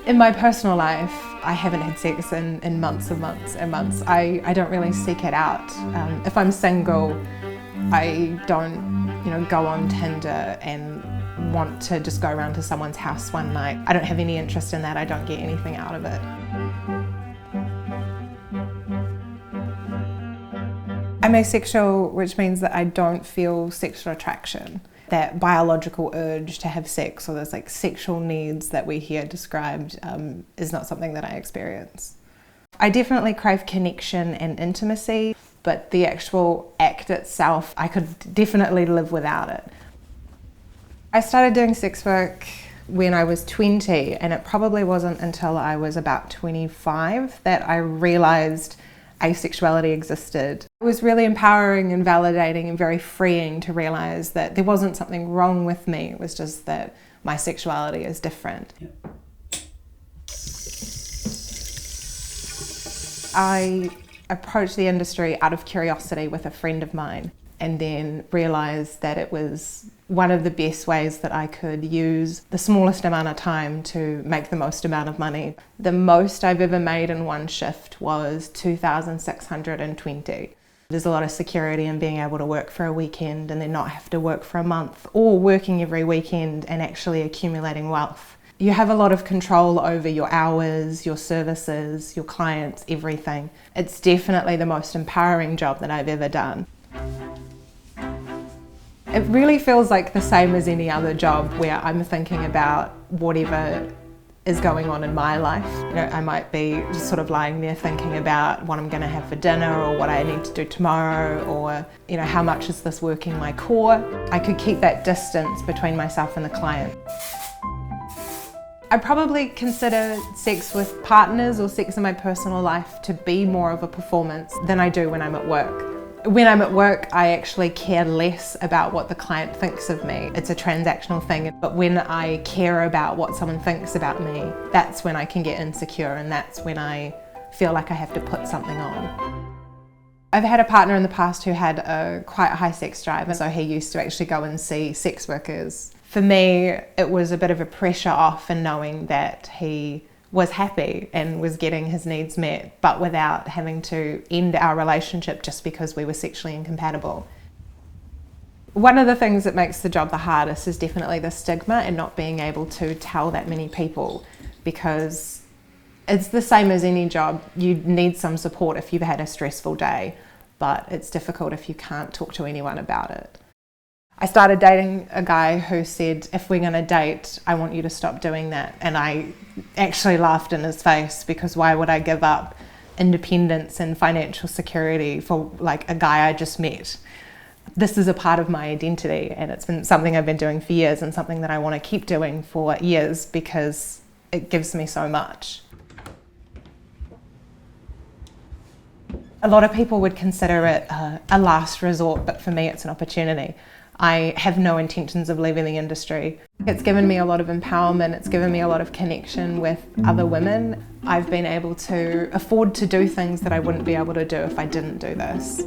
In my personal life, I haven't had sex in months and months and months. I don't really seek it out. If I'm single, I don't, go on Tinder and want to just go around to someone's house one night. I don't have any interest in that. I don't get anything out of it. I'm asexual, which means that I don't feel sexual attraction. That biological urge to have sex or those sexual needs that we hear described is not something that I experience. I definitely crave connection and intimacy, but the actual act itself, I could definitely live without it. I started doing sex work when I was 20, and it probably wasn't until I was about 25 that I realised asexuality existed. It was really empowering and validating and very freeing to realise that there wasn't something wrong with me, it was just that my sexuality is different. Yeah. I approached the industry out of curiosity with a friend of mine, and then realised that it was one of the best ways that I could use the smallest amount of time to make the most amount of money. The most I've ever made in one shift was $2,620. There's a lot of security in being able to work for a weekend and then not have to work for a month, or working every weekend and actually accumulating wealth. You have a lot of control over your hours, your services, your clients, everything. It's definitely the most empowering job that I've ever done. It really feels like the same as any other job where I'm thinking about whatever is going on in my life. I might be just sort of lying there thinking about what I'm going to have for dinner, or what I need to do tomorrow, or how much is this working my core. I could keep that distance between myself and the client. I probably consider sex with partners or sex in my personal life to be more of a performance than I do when I'm at work. When I'm at work, I actually care less about what the client thinks of me. It's a transactional thing, but when I care about what someone thinks about me, that's when I can get insecure, and that's when I feel like I have to put something on. I've had a partner in the past who had a quite high sex drive, and so he used to actually go and see sex workers. For me, it was a bit of a pressure off in knowing that he was happy and was getting his needs met, but without having to end our relationship just because we were sexually incompatible. One of the things that makes the job the hardest is definitely the stigma and not being able to tell that many people, because it's the same as any job. You need some support if you've had a stressful day, but it's difficult if you can't talk to anyone about it. I started dating a guy who said, if we're going to date, I want you to stop doing that. And I actually laughed in his face, because why would I give up independence and financial security for a guy I just met? This is a part of my identity, and it's been something I've been doing for years and something that I want to keep doing for years because it gives me so much. A lot of people would consider it a last resort, but for me it's an opportunity. I have no intentions of leaving the industry. It's given me a lot of empowerment, it's given me a lot of connection with other women. I've been able to afford to do things that I wouldn't be able to do if I didn't do this.